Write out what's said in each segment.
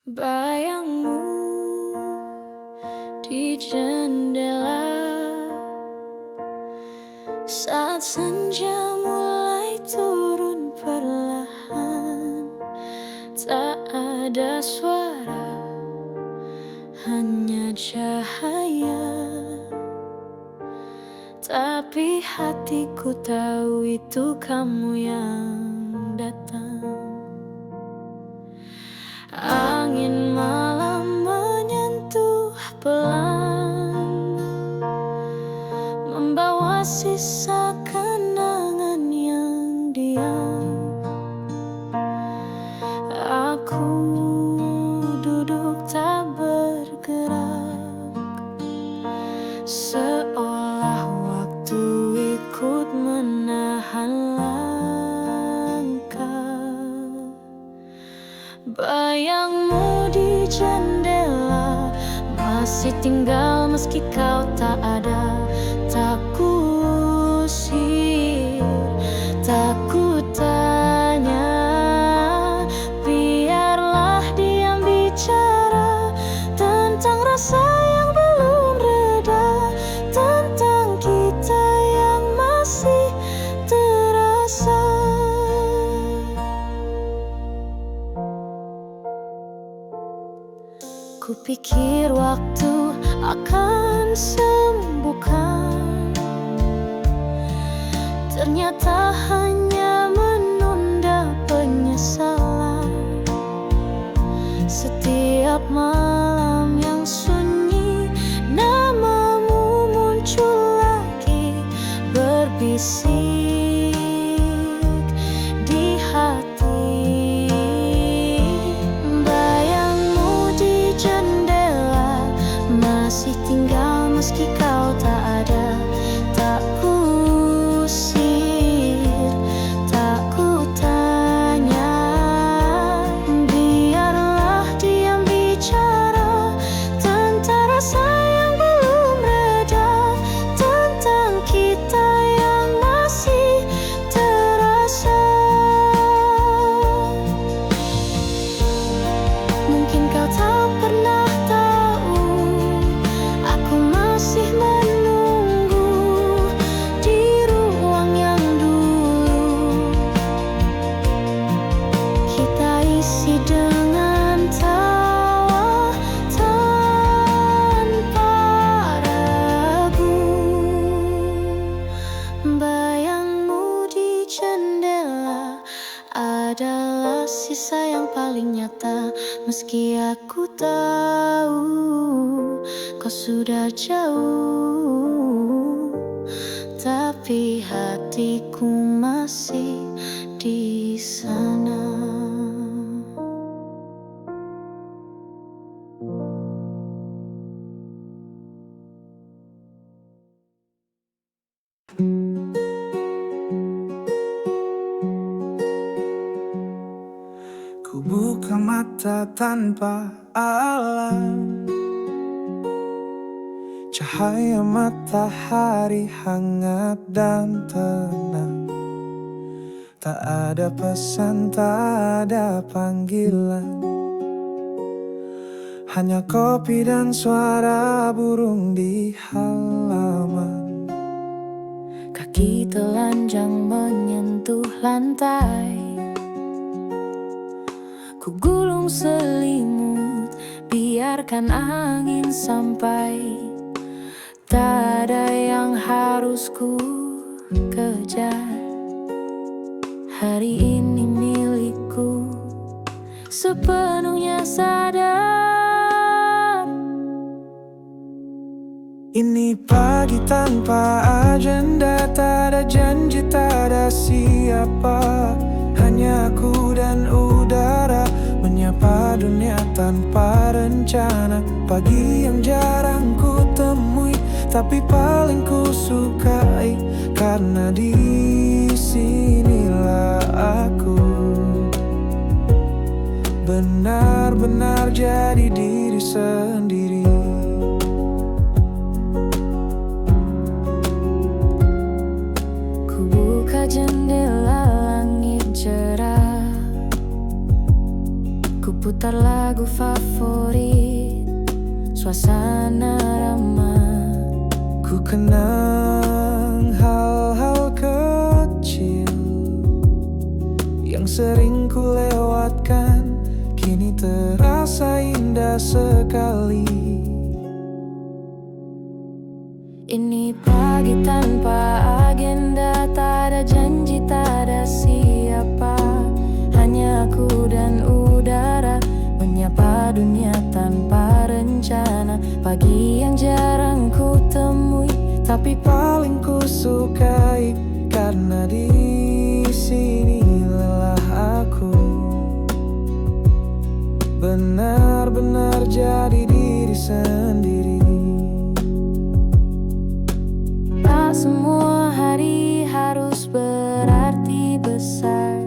Bayangmu di jendela saat senja mulai turun perlahan. Tak ada suara, hanya cahaya. Tapi hatiku tahu itu kamu yang datang. Angin malam menyentuh pelan, membawa sisa kenangan yang diam. Aku duduk tak bergerak, seolah waktu ikut menahan langkah. Bayangmu di jendela masih tinggal meski kau tak ada. Tak kusir, tak kutanya, biarlah diam bicara tentang rasa yang belum reda, tentang kita yang masih terasa. Kupikir waktu akan sembuhkan, ternyata hanya menunda penyesalan. Setiap malam yang sunyi, namamu muncul lagi, berbisik di hati. Masih tinggal meski kau tak ada. Tak kusir, tak kutanya, biarlah diam bicara tentang rasa yang belum reda, tentang kita yang masih terasa. Mungkin kau tak pernah tahu, aku masih menunggu di ruang yang dulu kita isi dengan tawa tanpa ragu. Bayangmu di jendela adalah sisa yang paling nyata, meski aku tahu kau sudah jauh, tapi hatiku masih di sana. Ku buka mata tanpa alam, cahaya matahari hangat dan tenang. Tak ada pesan, tak ada panggilan, hanya kopi dan suara burung di halaman. Kaki telanjang menyentuh lantai, ku gulung selimut, biarkan angin sampai. Tak ada yang harus ku kejar, hari ini milikku, sepenuhnya sadar. Ini pagi tanpa agenda, tak ada janji, tak ada siapa, hanya aku dan udara menyapa dunia tanpa rencana. Pagi yang jarang ku temui, tapi paling ku sukai, karena di sinilah aku benar-benar jadi diri sendiri. Ku buka jendela, langit cerah, ku putar lagu favorit, suasana ramah. Ku kenang hal-hal kecil yang sering ku lewatkan, kini terasa indah sekali. Ini pagi tanpa agenda, tak ada janji, tak ada siapa. Hanya aku dan udara, menyapa dunia tanpa rencana. Pagi yang jarang ku temui, Tapi paling ku sukai, karena di sini lelah aku benar-benar jadi diri sendiri. tak semua hari harus berarti besar.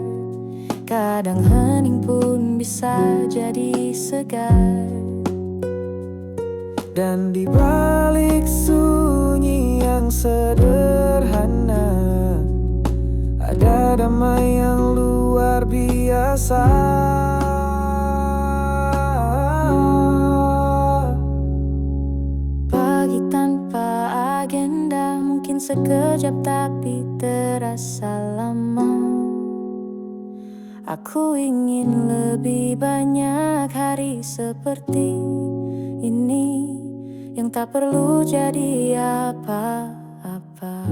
Kadang hening pun bisa jadi segar. Dan di balik sunyi yang sederhana, ada damai yang luar biasa. Pagi tanpa agenda, mungkin sekejap tapi terasa lama. Aku ingin lebih banyak hari seperti ini, yang tak perlu jadi apa-apa.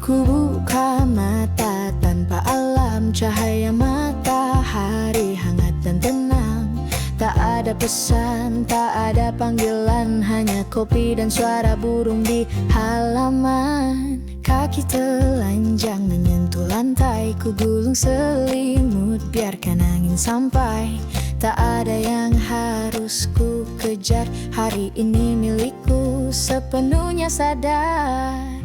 Ku buka mata tanpa alam, cahaya matahari hangat dan tenang. Tak ada pesan, tak ada panggilan, hanya kopi dan suara burung di halaman. Kaki telanjang menyentuh lantai, ku gulung selimut, biarkan angin sampai. Tak ada yang harus ku kejar, hari ini milikku sepenuhnya sadar.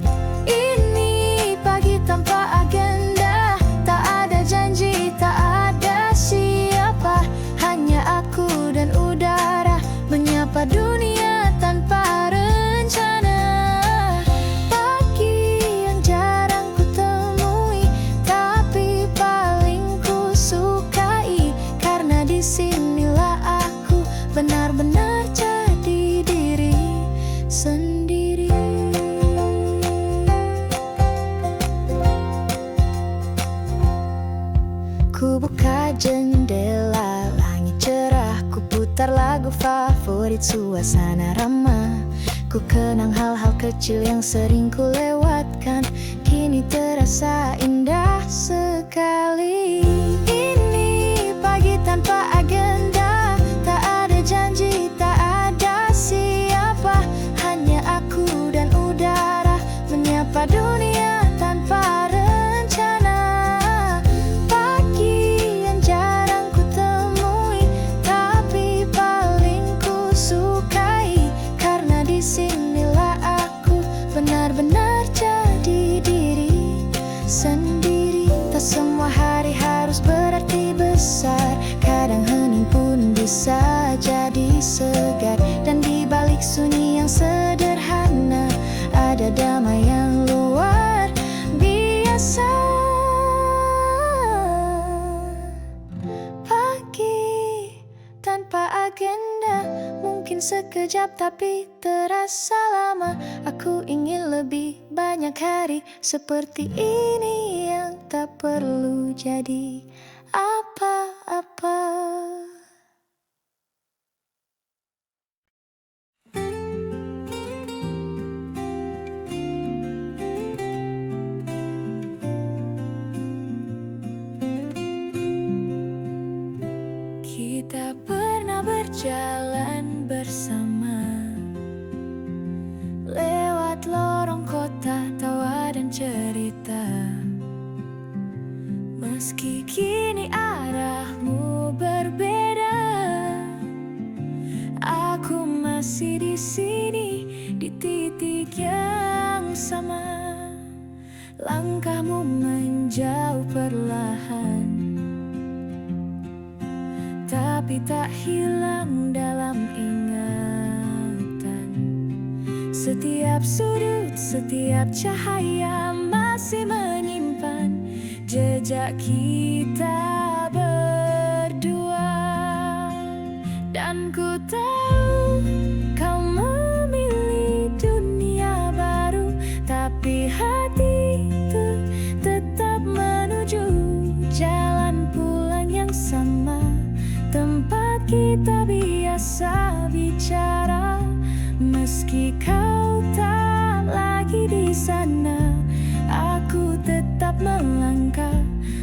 Ini pagi tanpa agenda, tak ada janji, tak ada siapa. Hanya aku dan udara, menyapa dunia tanpa rencana. Pagi yang jarang ku temui, tapi paling ku sukai, karena disinilah aku benar-benar jadi diri sendiri. Ku buka jendela, langit cerah, ku putar lagu favorit, suasana ramah. Ku kenang hal-hal kecil yang sering ku lewatkan, kini terasa indah sekali. Ini pagi tanpa agenda, tak ada janji, tak ada siapa. Hanya aku dan udara, menyapa dunia tanpa rencana. Pagi yang jarang ku temui, tapi paling ku sukai, karena disinilah aku benar-benar jadi diri sendiri. Tak semua hari harus berarti besar, kadang hening pun bisa jadi segar. Dan di balik sunyi yang sederhana, ada damai yang luar biasa. Pagi tanpa agenda, mungkin sekejap tapi terasa lama. Aku ingin lebih banyak hari seperti ini, yang tak perlu jadi apa-apa. Kita pernah berjalan bersama, lewat lorong kota, tawa dan cerita. Meski kini arahmu berbeda, masih di sini, di titik yang sama. Langkahmu menjauh perlahan, tapi tak hilang dalam ingatan. Setiap sudut, setiap cahaya masih menyimpan jejak kita berdua. Dan ku tahu kau memilih dunia baru, tapi hatiku tetap menuju jalan pulang yang sama. Tempat kita biasa bicara, meski kau tak lagi di sana. Aku tetap melangkah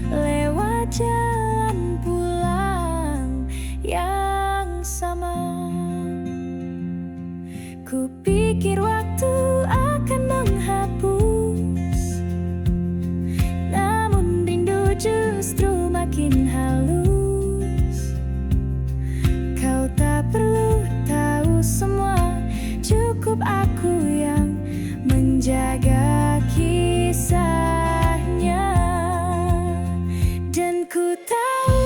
lewat jalan pulang yang sama. Ku pikir waktu akan menghapus, namun rindu justru makin halus. Kau tak perlu tahu semua, cukup aku yang menjaga kisahnya. Dan ku tahu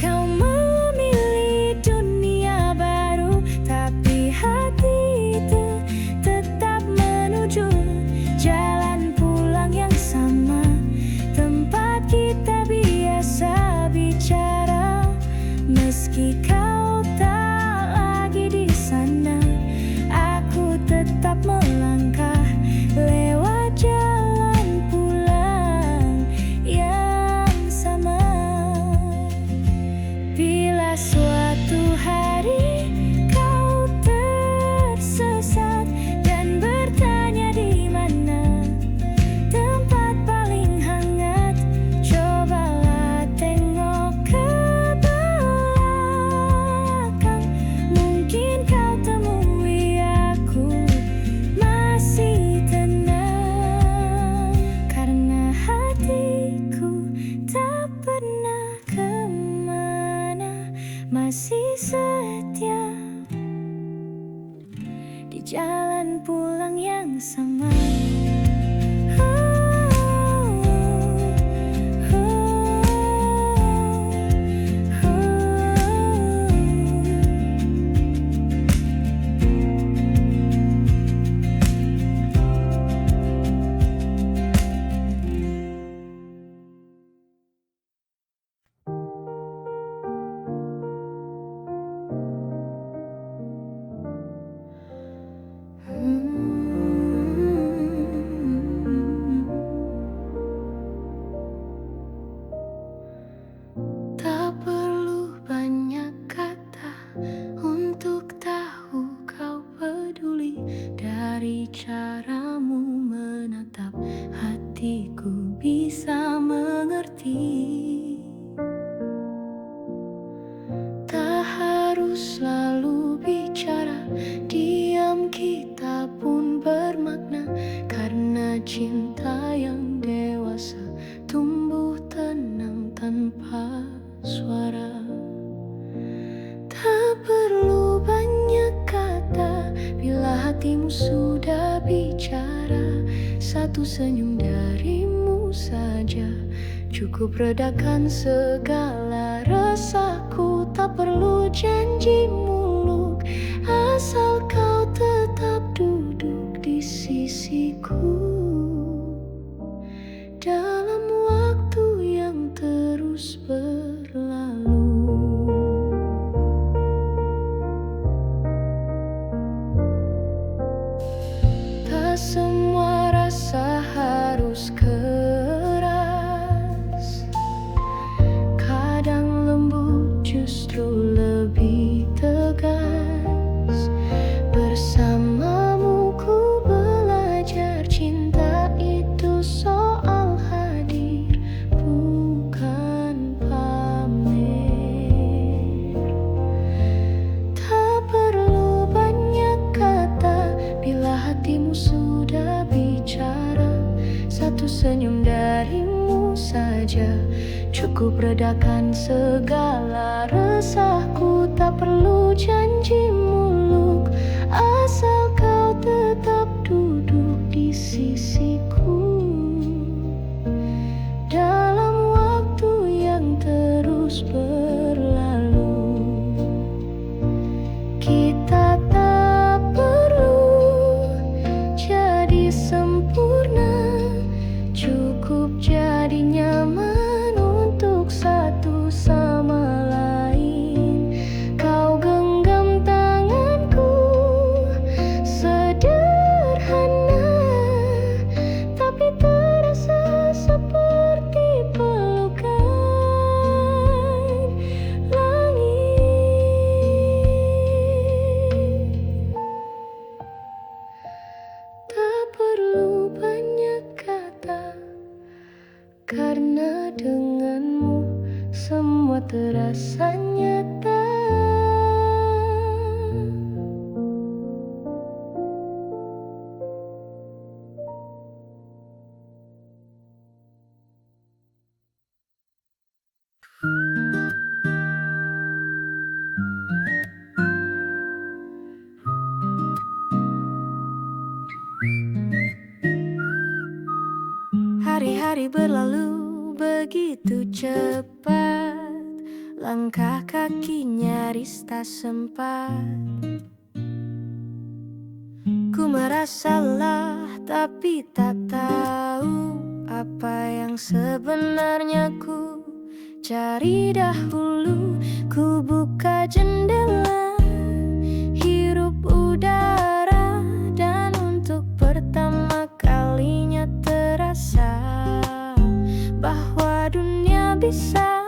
kau memilih dunia baru, tapi hati itu tetap menuju jalan pulang yang sama. Tempat kita biasa bicara, meski kau tak lagi di sana. Aku tetap melangkah lewat jalan pulang yang sama. Bila suatu hari kau tersesat dan bertanya di mana tempat paling hangat, cobalah tengok ke belakang. Mungkin kau temui aku masih tenang, karena hatiku tak pernah kemana, masih setia di jalan pulang yang sama. Tak perlu banyak kata untuk tahu kau peduli. Dari caramu menatap, hatiku bisa mengerti. Tak harus selalu bicara, diam kita pun bermakna. Karena cinta yang dewasa tumbuh tenang tanpa suara. Tak perlu banyak kata bila hatimu sudah bicara. Satu senyum darimu saja cukup redakan segala rasaku. Tak perlu janji muluk, asal kau tetap duduk di sisiku. Dalam waktu yang terus berlalu, tak semua rasa harus keras. Kadang lembut justru lebih tegas. Bersamamu ku belajar cinta itu soal hadir, bukan pamer. Tak perlu banyak kata bila hatimu sudah bicara. Satu senyum darimu saja cukup redakan segala resahku. Tak perlu janji muluk, Hari berlalu begitu cepat, langkah kaki nyaris tak sempat. Ku merasa lelah tapi tak tahu apa yang sebenarnya ku cari dahulu. Ku buka jendela, hirup udara, dan untuk pertama kalinya terasa bahwa dunia bisa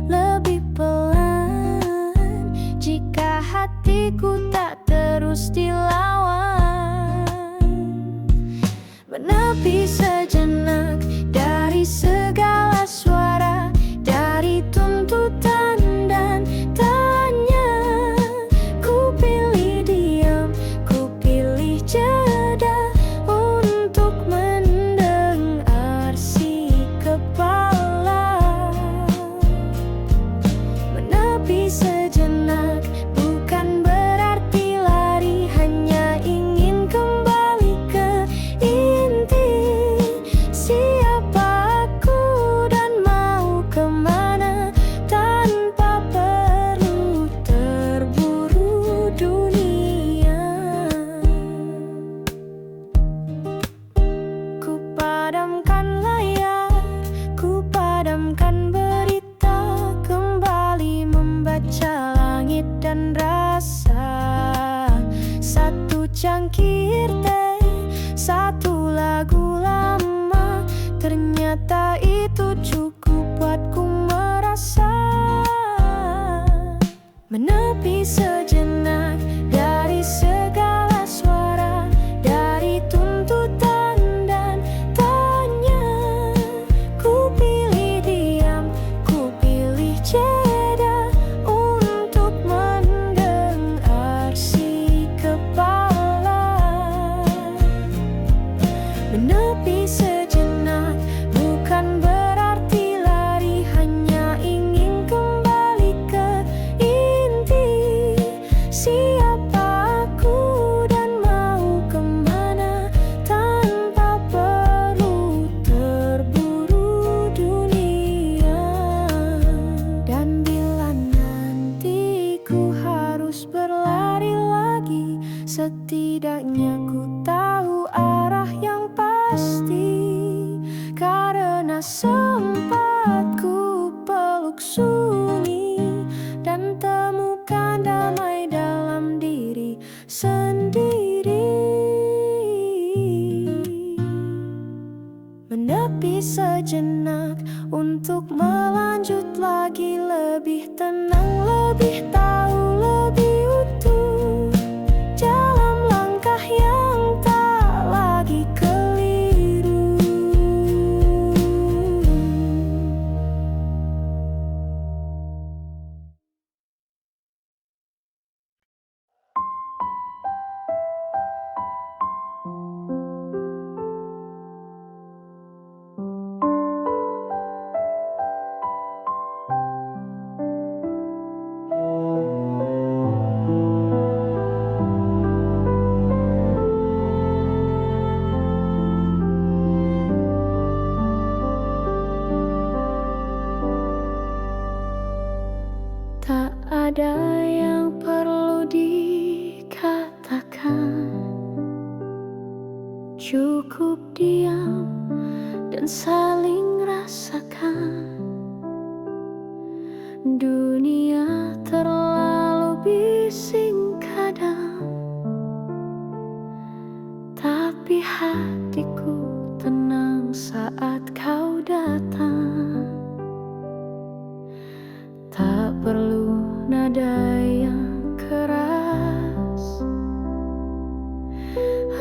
lebih pelan jika hatiku tak terus dilawan. Menepi sejenak dari segala suara, dari tuntutan dan tanya. Ku pilih diam, ku pilih jeda untuk mendengar si kepala. Menepi sejenak bukan berarti lari, hanya ingin kembali ke inti. Siapa aku dan mau kemana, tanpa perlu terburu dunia. Ku padamkan layar, ku padamkan berita, kembali membaca langit dan rasa. Satu cangkir teh, satu lagu lama, ternyata itu cukup buatku merasa. Menepi sejenak dari segala suara, dari tuntutan dan tanya. Ku pilih diam, ku pilih jeda untuk mendengar si kepala. Menepi sejenak bukan berarti lari, hanya ingin kembali ke inti. Siapa aku dan mau kemana, tanpa perlu terburu dunia. Dan bila nanti ku harus berlari lagi, setidaknya ku tahu arah yang pasti. Karena sempat ku peluk sunyi dan temukan damai dalam diri sendiri. Menepi sejenak untuk melanjut lagi, lebih tenang, lebih tahu, lebih utuh dalam langkah yang tak lagi keliru. Tak ada yang perlu dikatakan, cukup diam dan saling rasakan. Dunia terlalu bising kadang, tapi hatiku tenang saat kau datang. Tak perlu nada yang keras,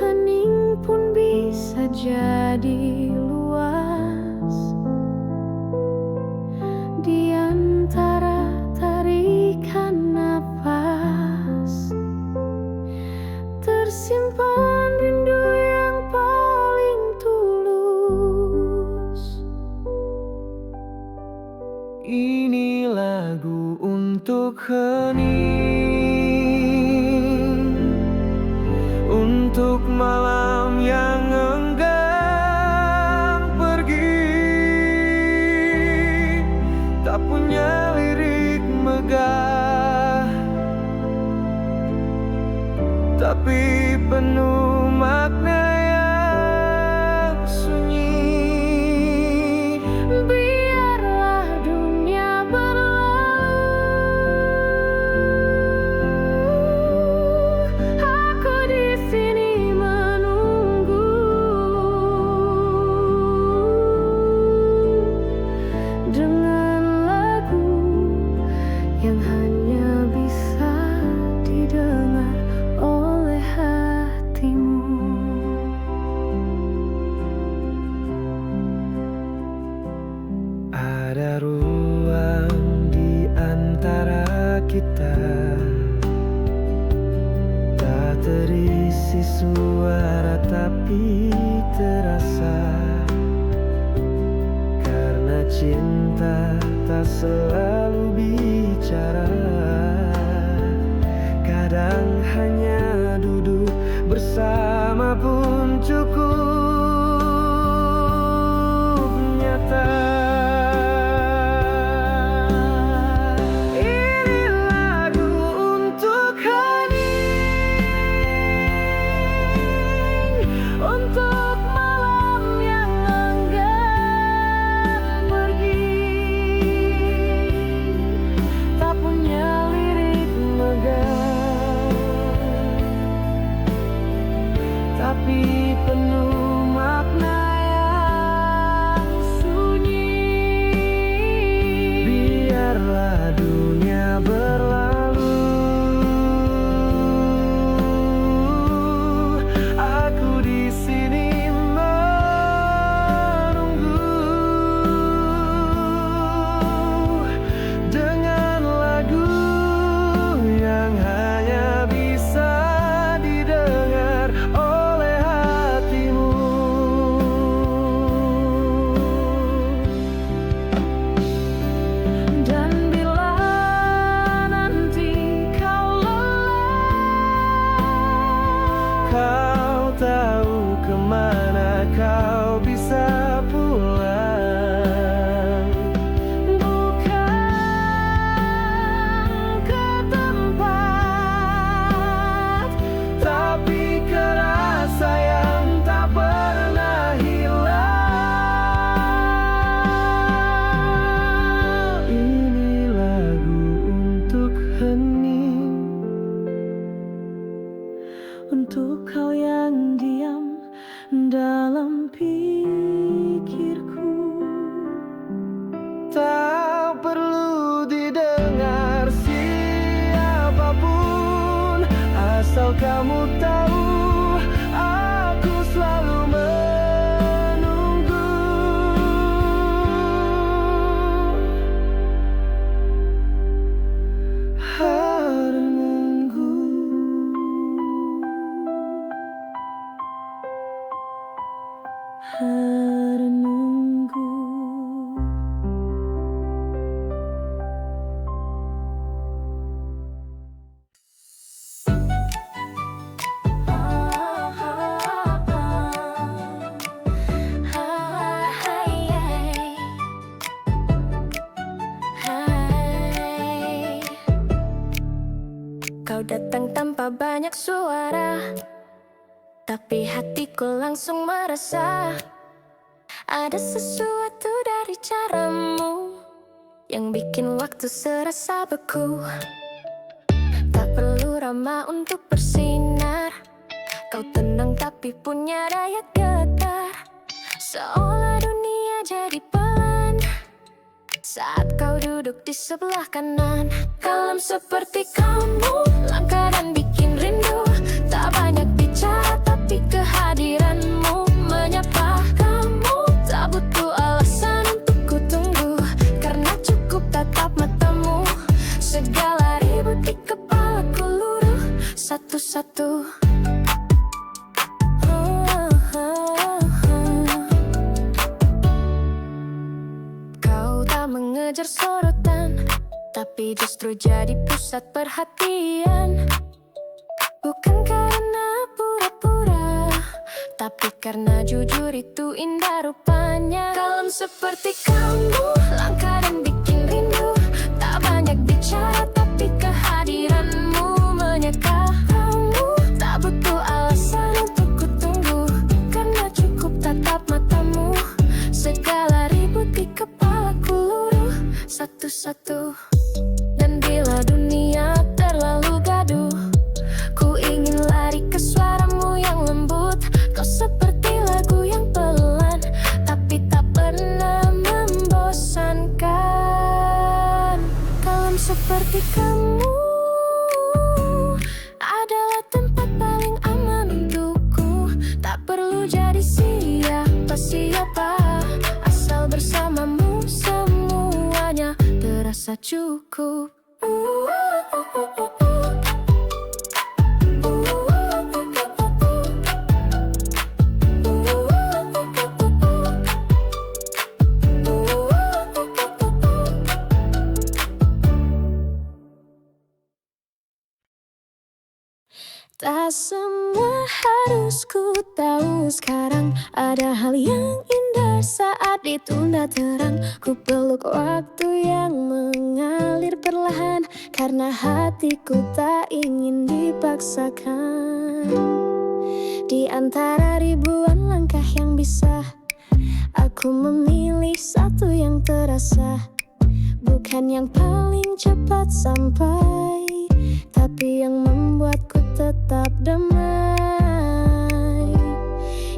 hening pun bisa jadi luas. Di antara tarikan napas, tersimpan rindu yang paling tulus. Ini lagu untuk hening, untuk malam yang enggan pergi. tapi penuh makna yang sunyi. Biarlah dunia berlalu, aku di sini menunggu dengan lagu yang hanya bisa didengar oleh hatimu. Ada ruang di antara kita, tak terisi suara tapi terasa. Karena cinta tak selalu bicara, kadang hanya duduk bersama pun cukup nyata. Ini lagu untuk hening, untuk malam yang enggan pergi, tak punya lirik megah, tapi penuh makna yang sunyi. Biarlah dunia berlalu, aku di sini menunggu dengan lagu yang hanya bisa didengar oleh hatimu. Dan bila nanti kau lelah, Kau tahu kemana kau bisa pulang, bukan ke tempat, tapi ke rasa yang tak pernah hilang. Ini lagu untuk hening, untuk kau yang diam dalam pikirku. tak perlu didengar siapapun, asal kamu tahu aku selalu menunggu. Menunggu. Menunggu. Kau datang tanpa banyak suara, tapi hatiku langsung merasa ada sesuatu dari caramu yang bikin waktu serasa beku. Tak perlu ramah untuk bersinar, kau tenang tapi punya daya getar, seolah dunia jadi pelan saat kau duduk di sebelah kanan. Kalem seperti kamu, langka dan bikin rindu. Tak banyak bicara tapi kehadiranmu menyapa. Kamu tak butuh alasan untuk ku tunggu, karena cukup tatap matamu. Segala ribut di kepalaku luruh satu-satu. Kau tak mengejar sorotan, tapi justru jadi pusat perhatian. Bukan karena pura-pura, tapi karena jujur itu indah rupanya. Kalem seperti kamu, langka dan bikin rindu. Tak banyak bicara tapi kehadiranmu menyeka. Kamu tak siapa. Asal bersamamu semuanya terasa cukup. Tak semua harus ku tahu sekarang. Ada hal yang indah saat ditunda terang. Ku peluk waktu yang mengalir perlahan, karena hatiku tak ingin dipaksakan. Di antara ribuan langkah yang bisa, aku memilih satu yang terasa. Bukan yang paling cepat sampai, tapi yang membuatku tetap damai.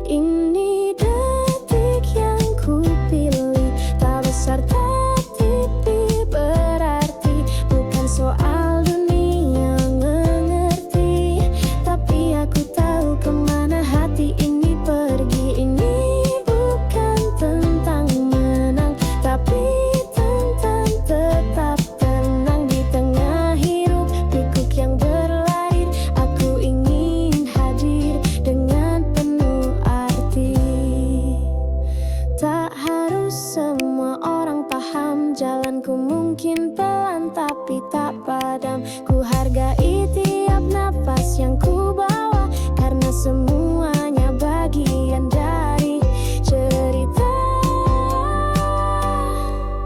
Ini detik yang ku pilih, tak besar tak tipis berarti. Bukan soal dunia mengerti, tapi aku tahu kemana hati ini pergi. Ini bukan tentang menang, tapi tentang tetap tenang di tengah hiruk pikuk yang berlari. Aku ingin hadir dengan penuh arti. Tak harus semua orang paham, jalanku mungkin pelan tapi tak padam. Ku hargai tiap napas yang ku bawa, karena semuanya bagian dari cerita.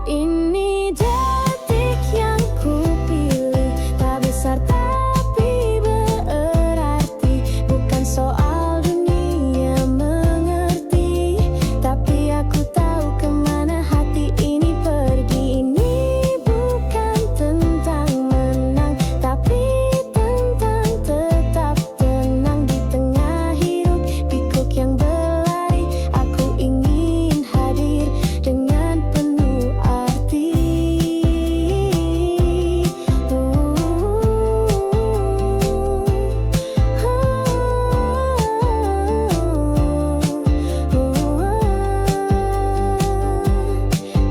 Ini detik yang ku pilih, tak besar tapi berarti. Bukan soal dunia mengerti, tapi aku tahu kemana hati ini pergi. Ini bukan tentang menang, tapi tentang tetap tenang di tengah hiruk pikuk yang berlari. Aku ingin hadir dengan penuh arti.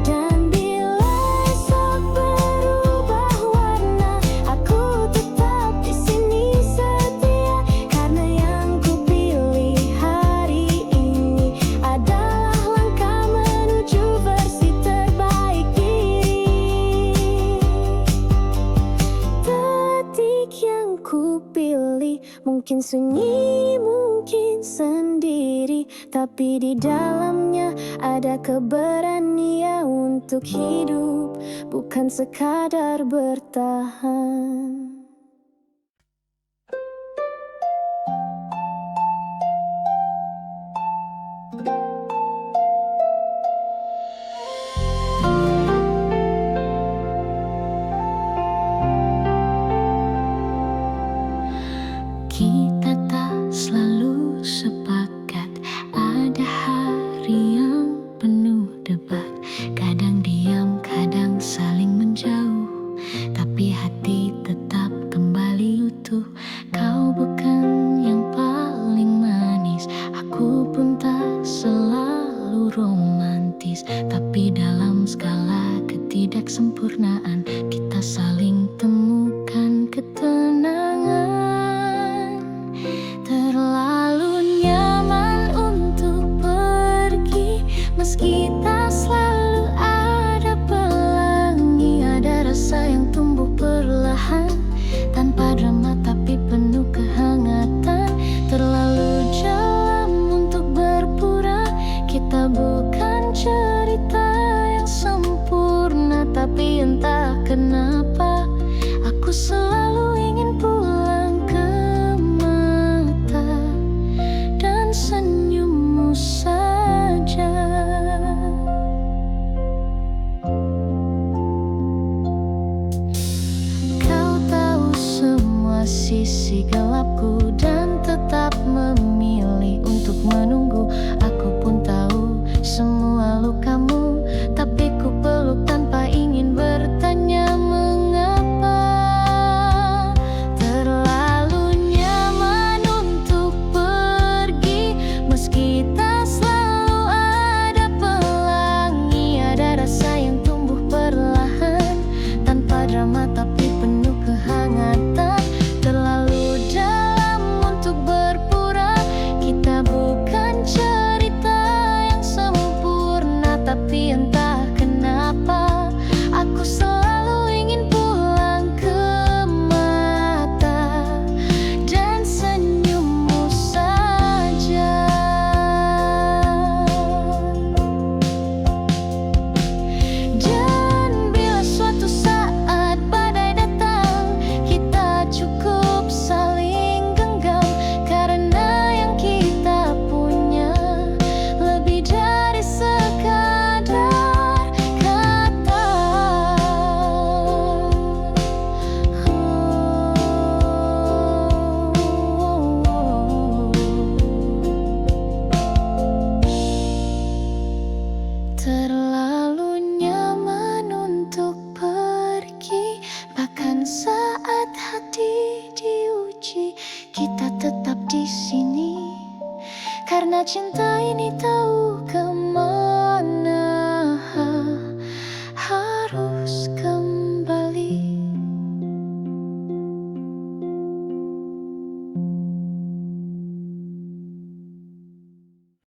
Dan bila esok berubah warna, aku tetap di sini setia. Karena yang ku pilih hari ini adalah langkah menuju versi terbaik diri. Detik yang ku pilih mungkin sunyi, mungkin sendiri, tapi di dalamnya ada keberanian untuk hidup, bukan sekadar bertahan. Kita tak selalu sepakat, ada hari yang penuh debat. Kadang diam, kadang saling menjauh, tapi hati tetap kembali utuh. Kau bukan yang paling manis, aku pun tak selalu romantis, tapi dalam skala ketidaksempurnaan kita saling temukan ketenangan. Terlalu nyaman untuk pergi, meski tak selalu ada pelangi. Ada rasa yang tumbuh perlahan, tanpa drama tapi penuh kehangatan. Terlalu dalam untuk berpura, kita bukan cerita yang sempurna, tapi entah Karena cinta ini tak